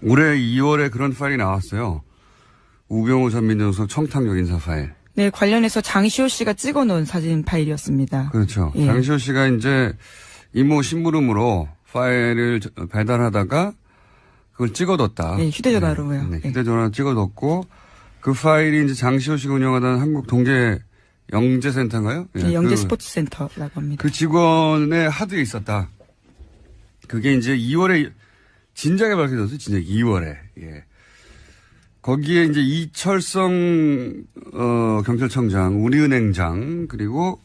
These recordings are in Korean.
올해 2월에 그런 파일이 나왔어요. 우병우 전 민정수석 청탁역 인사 파일. 네, 관련해서 장시호 씨가 찍어놓은 사진 파일이었습니다. 그렇죠. 예. 장시호 씨가 이제 이모 심부름으로 파일을 배달하다가 그걸 찍어뒀다. 네, 휴대전화로요. 네, 휴대전화로 찍어뒀고 그 파일이 이제 장시호 씨가 운영하던 한국 동계 영재센터인가요? 예, 네, 영재 스포츠센터라고 합니다. 그 직원의 하드에 있었다. 그게 이제 2월에 진작에 밝혀졌어요. 진작 2월에. 예. 거기에 이제 이철성 경찰청장, 우리은행장 그리고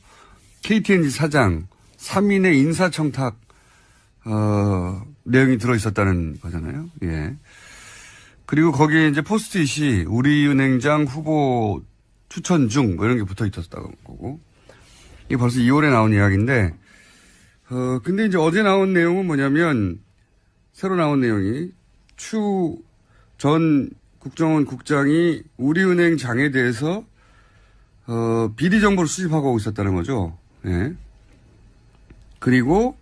KTNG 사장 3인의 인사청탁 내용이 들어 있었다는 거잖아요. 예. 그리고 거기에 이제 포스트잇이 우리은행장 후보 추천 중 뭐 이런 게 붙어 있었다고 거고. 이게 벌써 2월에 나온 이야기인데 근데 이제 어제 나온 내용은 뭐냐면 새로 나온 내용이 추 전 국정원 국장이 우리은행 장에 대해서 비리 정보를 수집하고 있었다는 거죠. 예. 그리고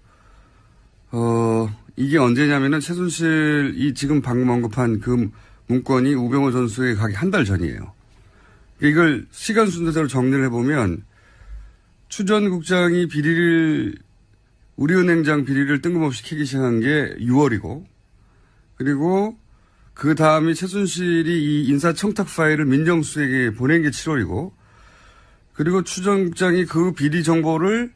이게 언제냐면은 최순실이 지금 방금 언급한 그 문건이 우병우 전 수석에 가기 한 달 전이에요. 이걸 시간 순서대로 정리를 해보면 추 전 국장이 우리은행장 비리를 뜬금없이 캐기 시작한 게 6월이고 그리고 그 다음에 최순실이 이 인사청탁 파일을 민정수석에게 보낸 게 7월이고 그리고 추 전 국장이 그 비리 정보를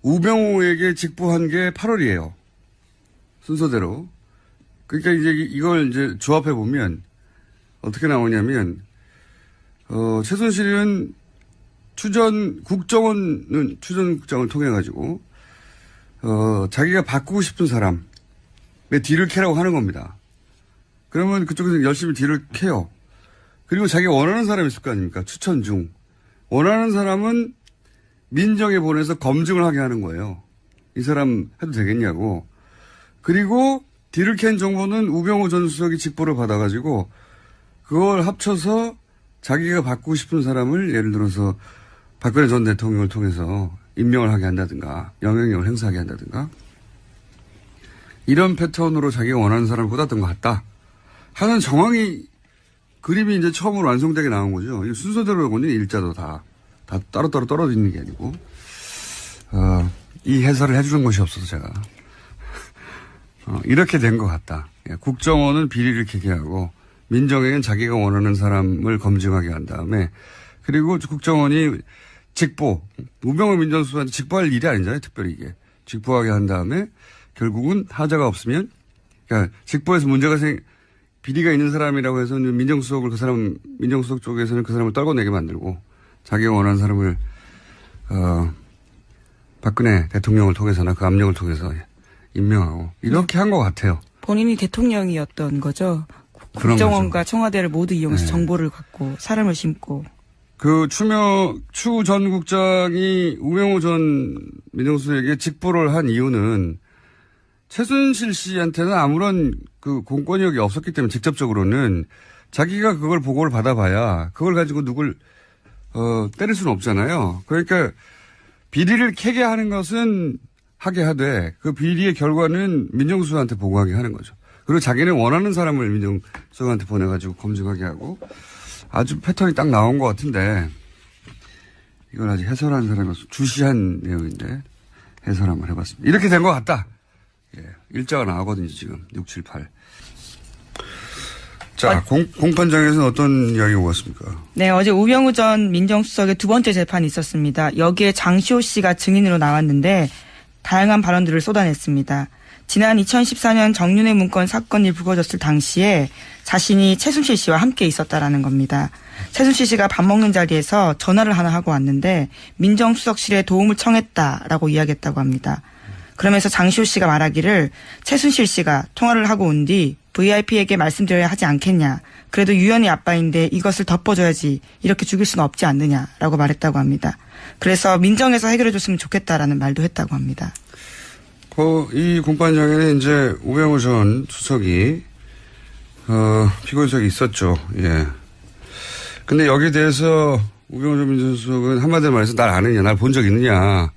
우병우에게 직보한 게 8월이에요. 순서대로. 그러니까 이제 이걸 이제 조합해 보면 어떻게 나오냐면 최순실은 추 전 국장을 통해 가지고 자기가 바꾸고 싶은 사람의 뒤를 캐라고 하는 겁니다. 그러면 그쪽에서 열심히 뒤를 캐요. 그리고 자기가 원하는 사람이 있을 거 아닙니까? 추천 중. 원하는 사람은 민정에 보내서 검증을 하게 하는 거예요. 이 사람 해도 되겠냐고. 그리고 뒤를 캔 정보는 우병우 전 수석이 직보를 받아가지고 그걸 합쳐서 자기가 바꾸고 싶은 사람을 예를 들어서 박근혜 전 대통령을 통해서 임명을 하게 한다든가 영향력을 행사하게 한다든가 이런 패턴으로 자기가 원하는 사람을 꽂았던 것 같다 하는 정황이 그림이 이제 처음으로 완성되게 나온 거죠. 이 순서대로 보니 일자도 다 따로따로 떨어져 있는 게 아니고 이 해설을 해주는 것이 없어서 제가 이렇게 된 것 같다. 예, 국정원은 비리를 캐게 하고 민정에는 자기가 원하는 사람을 검증하게 한 다음에 그리고 국정원이 직보 우병우 민정수석한테 직보할 일이 아니잖아요. 특별히 이게 직보하게 한 다음에 결국은 하자가 없으면 그러니까 직보에서 문제가 비리가 있는 사람이라고 해서 민정수석을 민정수석 쪽에서는 그 사람을 떨궈내게 만들고 자기가 원하는 사람을 박근혜 대통령을 통해서나 그 압력을 통해서 임명하고 이렇게 한 것 같아요. 본인이 대통령이었던 거죠. 국정원과 청와대를 모두 이용해서 네. 정보를 갖고 사람을 심고. 그 추 전 국장이 우병우 전 민정수석에게 직보를 한 이유는 최순실 씨한테는 아무런 그 공권력이 없었기 때문에 직접적으로는 자기가 그걸 보고를 받아봐야 그걸 가지고 누굴 때릴 수는 없잖아요. 그러니까 비리를 캐게 하는 것은 하게 하되 그 비리의 결과는 민정수석한테 보고하게 하는 거죠. 그리고 자기는 원하는 사람을 민정수석한테 보내가지고 검증하게 하고 아주 패턴이 딱 나온 것 같은데 이걸 아직 해설한 사람이 주시한 내용인데 해설 한번 해봤습니다. 이렇게 된 것 같다. 예, 일자가 나오거든요 지금 6, 7, 8. 자 공판장에서는 어떤 이야기가 오갔습니까? 네, 어제 우병우 전 민정수석의 두 번째 재판이 있었습니다. 여기에 장시호 씨가 증인으로 나왔는데 다양한 발언들을 쏟아냈습니다. 지난 2014년 정윤회 문건 사건이 불거졌을 당시에 자신이 최순실 씨와 함께 있었다라는 겁니다. 최순실 씨가 밥 먹는 자리에서 전화를 하나 하고 왔는데 민정수석실에 도움을 청했다라고 이야기했다고 합니다. 그러면서 장시호 씨가 말하기를 최순실 씨가 통화를 하고 온 뒤 VIP에게 말씀드려야 하지 않겠냐. 그래도 유연이 아빠인데 이것을 덮어줘야지. 이렇게 죽일 수는 없지 않느냐라고 말했다고 합니다. 그래서 민정에서 해결해줬으면 좋겠다라는 말도 했다고 합니다. 이 공판장에는 이제 우병우 전 수석이 피고인석이 있었죠. 예. 근데 여기에 대해서 우병우 전 민정수석은 한마디로 말해서 날 아느냐, 날 본 적 있느냐.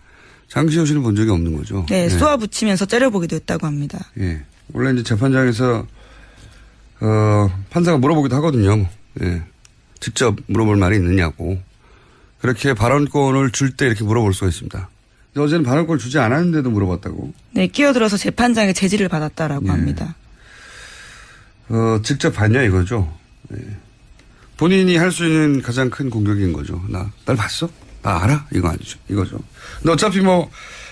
장시호 씨는 본 적이 없는 거죠. 네, 쏘아붙이면서 째려보기도 했다고 합니다. 예. 원래 이제 재판장에서 판사가 물어보기도 하거든요. 예. 직접 물어볼 말이 있느냐고. 그렇게 발언권을 줄 때 이렇게 물어볼 수가 있습니다. 근데 어제는 발언권을 주지 않았는데도 물어봤다고. 네, 끼어들어서 재판장의 제지를 받았다라고 예. 합니다. 직접 봤냐 이거죠. 예. 본인이 할 수 있는 가장 큰 공격인 거죠. 날 봤어? 나 알아? 이거 아니죠. 이거죠. 근데 어차피 뭐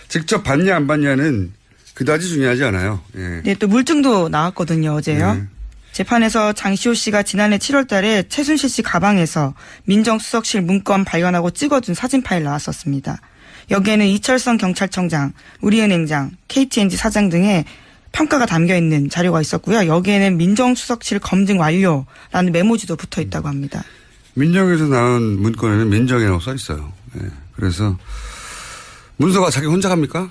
직접 봤냐 안 봤냐는 그다지 중요하지 않아요. 예. 네, 또 물증도 나왔거든요, 어제요. 네. 재판에서 장시호 씨가 지난해 7월 달에 최순실 씨 가방에서 민정수석실 문건 발견하고 찍어둔 사진 파일 나왔었습니다. 여기에는 이철성 경찰청장, 우리은행장, KTNG 사장 등의 평가가 담겨 있는 자료가 있었고요. 여기에는 민정수석실 검증 완료라는 메모지도 붙어 있다고 합니다. 민정에서 나온 문건에는 민정이라고 써 있어요. 예. 그래서 문서가 자기 혼자 갑니까?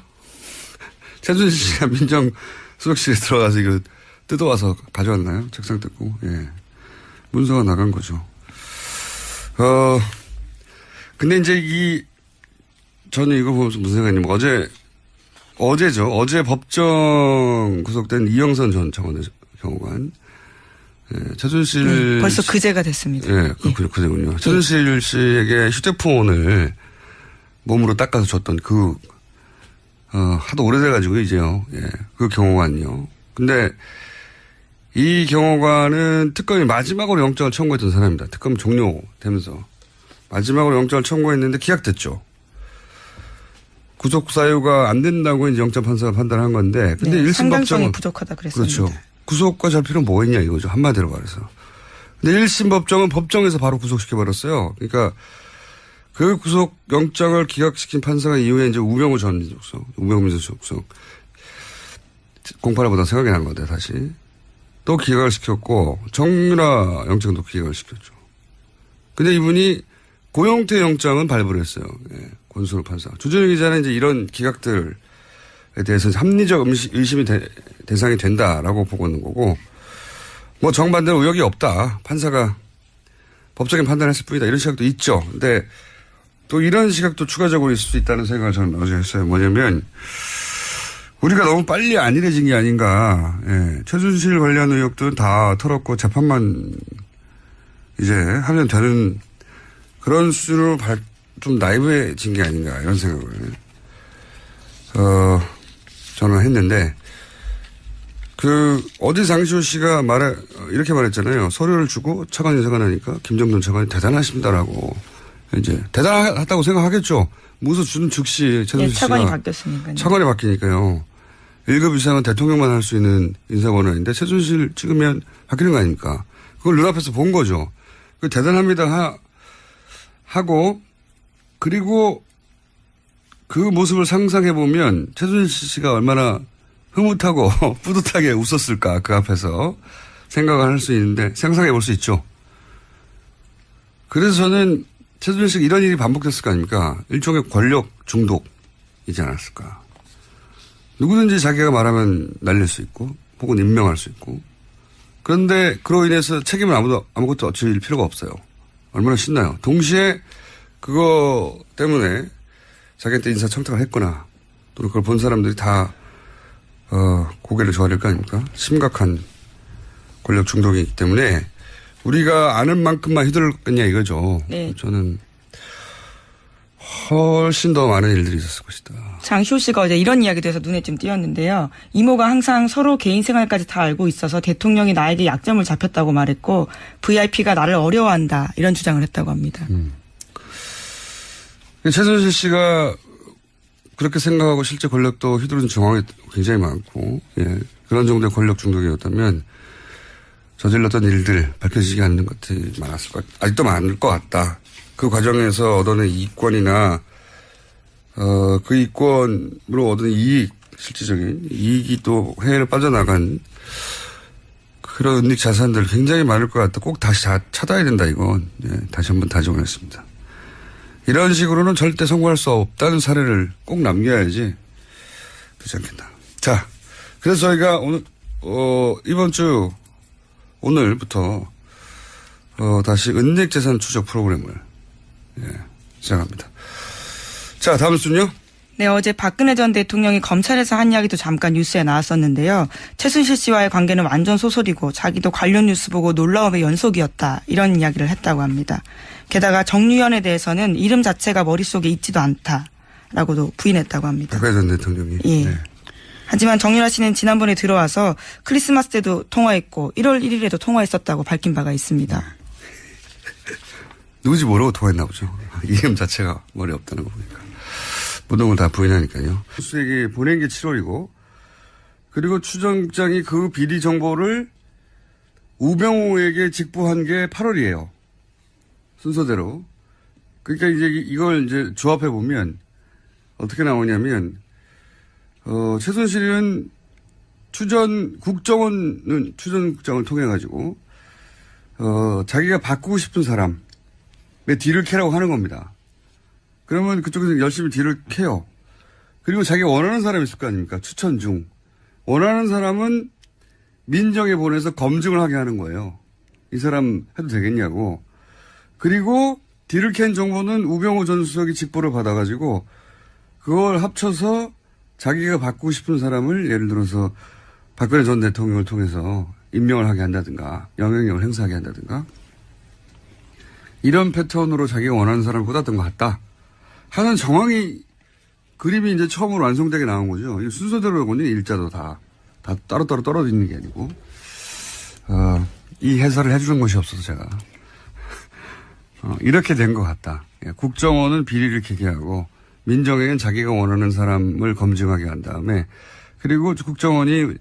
최순실 씨가 민정수석실에 들어가서 이거 뜯어와서 가져왔나요? 책상 뜯고. 예. 문서가 나간 거죠. 근데 이제 저는 이거 보면서 무슨 생각이냐면 어제죠. 어제 법정 구속된 이영선 전 청와대 경호관. 예, 최순실. 벌써 그제가 됐습니다. 예, 그제군요. 최순실 씨에게 휴대폰을 몸으로 닦아서 줬던 하도 오래돼가지고 이제요. 예, 그 경호관요. 근데 이 경호관은 특검이 마지막으로 영장을 청구했던 사람입니다. 특검 종료되면서. 마지막으로 영장을 청구했는데 기각됐죠. 구속 사유가 안 된다고 이제 영장 판사가 판단한 건데, 근데 네, 1심 상당성이 법정은 부족하다 그랬습니다. 그렇죠. 구속과 잘 필요는 뭐가 있냐 이거죠. 한마디로 말해서. 근데 1심 법정은 법정에서 바로 구속시켜버렸어요. 그러니까 그 구속 영장을 기각시킨 판사가 이후에 이제 우병우 전 민정수석, 우병우 민정수석 공판을 보다 생각이 난 건데 다시 또 기각을 시켰고 정유라 영장도 기각을 시켰죠. 근데 이분이 고영태 영장은 발부를 했어요. 예, 권순우 판사. 주준희 기자는 이제 이런 기각들에 대해서 합리적 의심이 대상이 된다라고 보고 있는 거고, 뭐 정반대로 의혹이 없다. 판사가 법적인 판단을 했을 뿐이다. 이런 시각도 있죠. 근데 또 이런 시각도 추가적으로 있을 수 있다는 생각을 저는 어제 했어요. 뭐냐면 우리가 너무 빨리 안일해진 게 아닌가. 예, 최순실 관련 의혹들은 다 털었고 재판만 이제 하면 되는 그런 수준으로 좀 나이브해진 게 아닌가 이런 생각을 저는 했는데 어제 장시호 씨가 이렇게 말했잖아요. 서류를 주고 차관이 생각나니까 김정돈 차관이 대단하십니다라고 이제 대단하다고 생각하겠죠. 무서 주는 즉시 최순실 씨가 차관이 바뀌었으니까요. 차관이 바뀌니까요. 1급 이상은 대통령만 할 수 있는 인사권한인데 최순실 찍으면 바뀌는 거 아닙니까? 그걸 눈앞에서 본 거죠. 대단합니다 하고 그리고 그 모습을 상상해 보면 최순실 씨가 얼마나 흐뭇하고 뿌듯하게 웃었을까 그 앞에서 생각을 할 수 있는데 상상해 볼 수 있죠. 그래서 저는 최순실 씨가 이런 일이 반복됐을 거 아닙니까? 일종의 권력 중독이지 않았을까. 누구든지 자기가 말하면 날릴 수 있고 혹은 임명할 수 있고 그런데 그로 인해서 책임을 아무것도 질 필요가 없어요. 얼마나 신나요. 동시에 그거 때문에 자기한테 인사청탁을 했거나 또는 그걸 본 사람들이 다 고개를 조아릴 거 아닙니까? 심각한 권력 중독이기 때문에 우리가 아는 만큼만 휘둘렀겠냐 이거죠. 네. 저는 훨씬 더 많은 일들이 있었을 것이다. 장시호 씨가 어제 이런 이야기도 해서 눈에 좀 띄었는데요. 이모가 항상 서로 개인 생활까지 다 알고 있어서 대통령이 나에게 약점을 잡혔다고 말했고 VIP가 나를 어려워한다 이런 주장을 했다고 합니다. 최순실 씨가 그렇게 생각하고 실제 권력도 휘두르는 정황이 굉장히 많고 그런 정도의 권력 중독이었다면 저질렀던 일들 밝혀지지 않는 것들이 아직도 많을 것 같다. 그 과정에서 얻어낸 이익권이나 그 이익권으로 얻은 실질적인 이익이 또 해외로 빠져나간 그런 은닉 자산들 굉장히 많을 것 같다. 꼭 다시 찾아야 된다 이건. 다시 한번 다짐을 했습니다. 이런 식으로는 절대 성공할 수 없다는 사례를 꼭 남겨야지 되지 않겠나. 자, 그래서 저희가 이번 주 오늘부터 다시 은닉 재산 추적 프로그램을 시작합니다. 자, 다음 순요. 네, 어제 박근혜 전 대통령이 검찰에서 한 이야기도 잠깐 뉴스에 나왔었는데요. 최순실 씨와의 관계는 완전 소설이고 자기도 관련 뉴스 보고 놀라움의 연속이었다. 이런 이야기를 했다고 합니다. 게다가 정유현에 대해서는 이름 자체가 머릿속에 있지도 않다라고도 부인했다고 합니다. 박근혜 전 대통령이. 예. 네. 하지만 정유라 씨는 지난번에 들어와서 크리스마스 때도 통화했고 1월 1일에도 통화했었다고 밝힌 바가 있습니다. 누군지 모르고 통화했나 보죠. 이름 자체가 머리에 없다는 거 보니까. 모든 걸 다 부인하니까요. 수에게 보낸 게 7월이고, 그리고 추정장이 그 비리 정보를 우병우에게 직보한 게 8월이에요. 순서대로. 그러니까 이제 이걸 이제 조합해 보면 어떻게 나오냐면, 최순실은 추전국장을 통해 가지고, 자기가 바꾸고 싶은 사람의 뒤를 캐라고 하는 겁니다. 그러면 그쪽에서 열심히 뒤를 캐요. 그리고 자기가 원하는 사람이 있을 거 아닙니까? 추천 중. 원하는 사람은 민정에 보내서 검증을 하게 하는 거예요. 이 사람 해도 되겠냐고. 그리고 뒤를 캔 정보는 우병우 전 수석이 직보를 받아가지고 그걸 합쳐서 자기가 바꾸고 싶은 사람을 예를 들어서 박근혜 전 대통령을 통해서 임명을 하게 한다든가 영향력을 행사하게 한다든가 이런 패턴으로 자기가 원하는 사람을 꽂았던 것 같다 하는 정황이 그림이 이제 처음으로 완성되게 나온 거죠. 이 순서대로거든요. 일자도 다 따로따로 떨어져 있는 게 아니고 이 해설을 해주는 것이 없어서 제가 이렇게 된 것 같다. 국정원은 비리를 캐게하고 민정에는 자기가 원하는 사람을 검증하게 한 다음에 그리고 국정원이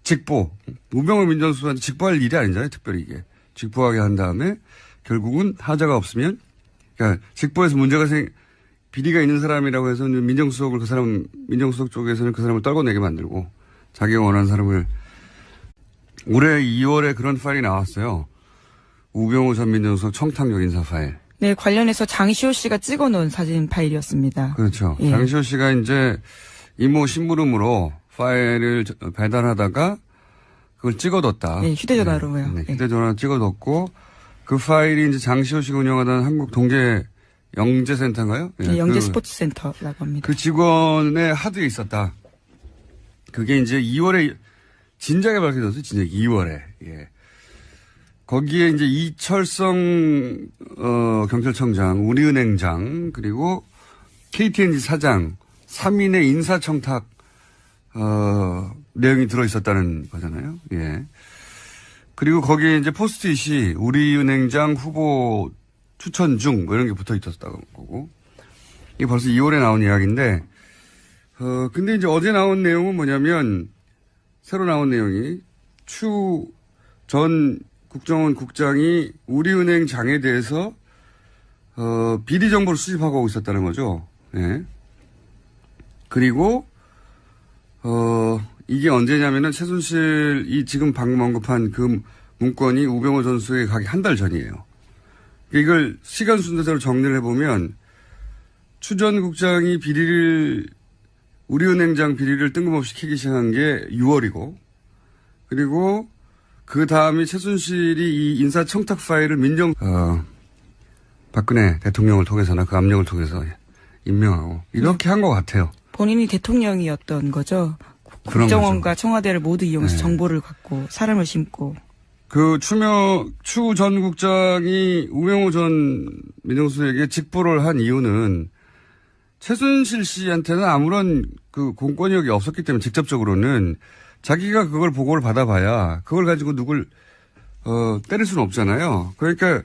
직보 우병우 민정수석한테 직보할 일이 아니잖아요. 특별히 이게 직보하게 한 다음에 결국은 하자가 없으면 그러니까 직보에서 문제가 비리가 있는 사람이라고 해서 민정수석을 민정수석 쪽에서는 그 사람을 떨궈내게 만들고 자기가 원하는 사람을 올해 2월에 그런 파일이 나왔어요. 우병우 전 민정수석 청탁력 인사 파일. 네, 관련해서 장시호 씨가 찍어놓은 사진 파일이었습니다. 그렇죠. 예. 장시호 씨가 이제 이모 심부름으로 파일을 배달하다가 그걸 찍어뒀다. 네, 휴대전화로요. 네, 휴대전화로 찍어뒀고 그 파일이 이제 장시호 씨가 운영하던 한국 동계 영재센터인가요? 네, 영재 스포츠센터라고 합니다. 그 직원의 하드에 있었다. 그게 이제 2월에 진작에 밝혀졌어요. 진작 2월에. 예. 거기에 이제 이철성 경찰청장, 우리은행장 그리고 KTNG 사장 3인의 인사청탁 내용이 들어 있었다는 거잖아요. 예. 그리고 거기에 이제 포스트잇이 우리은행장 후보 추천 중, 뭐 이런 게 붙어 있었다고 거고. 이게 벌써 2월에 나온 이야기인데, 근데 이제 어제 나온 내용은 뭐냐면, 새로 나온 내용이, 추 전 국정원 국장이 우리은행 장에 대해서, 비리 정보를 수집하고 있었다는 거죠. 예. 그리고, 이게 언제냐면은 최순실이 지금 방금 언급한 그 문건이 우병우 전 수석에 가기 한 달 전이에요. 이걸 시간 순서대로 정리를 해보면 추 전 국장이 우리은행장 비리를 뜬금없이 캐기 시작한 게 6월이고 그리고 그 다음에 최순실이 이 인사청탁 파일을 박근혜 대통령을 통해서나 그 압력을 통해서 임명하고 이렇게 한 것 같아요. 본인이 대통령이었던 거죠. 국정원과 청와대를 모두 이용해서 네. 정보를 갖고 사람을 심고. 추 전 국장이 우병우 전 민정수석에게 직보를 한 이유는 최순실 씨한테는 아무런 그 공권력이 없었기 때문에 직접적으로는 자기가 그걸 보고를 받아봐야 그걸 가지고 누굴, 때릴 수는 없잖아요. 그러니까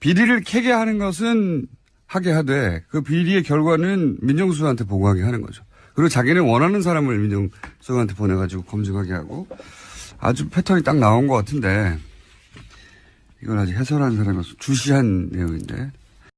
비리를 캐게 하는 것은 하게 하되 그 비리의 결과는 민정수석한테 보고하게 하는 거죠. 그리고 자기는 원하는 사람을 민정수석한테 보내가지고 검증하게 하고 아주 패턴이 딱 나온 것 같은데 이걸 아직 해설하는 사람이 주시한 내용인데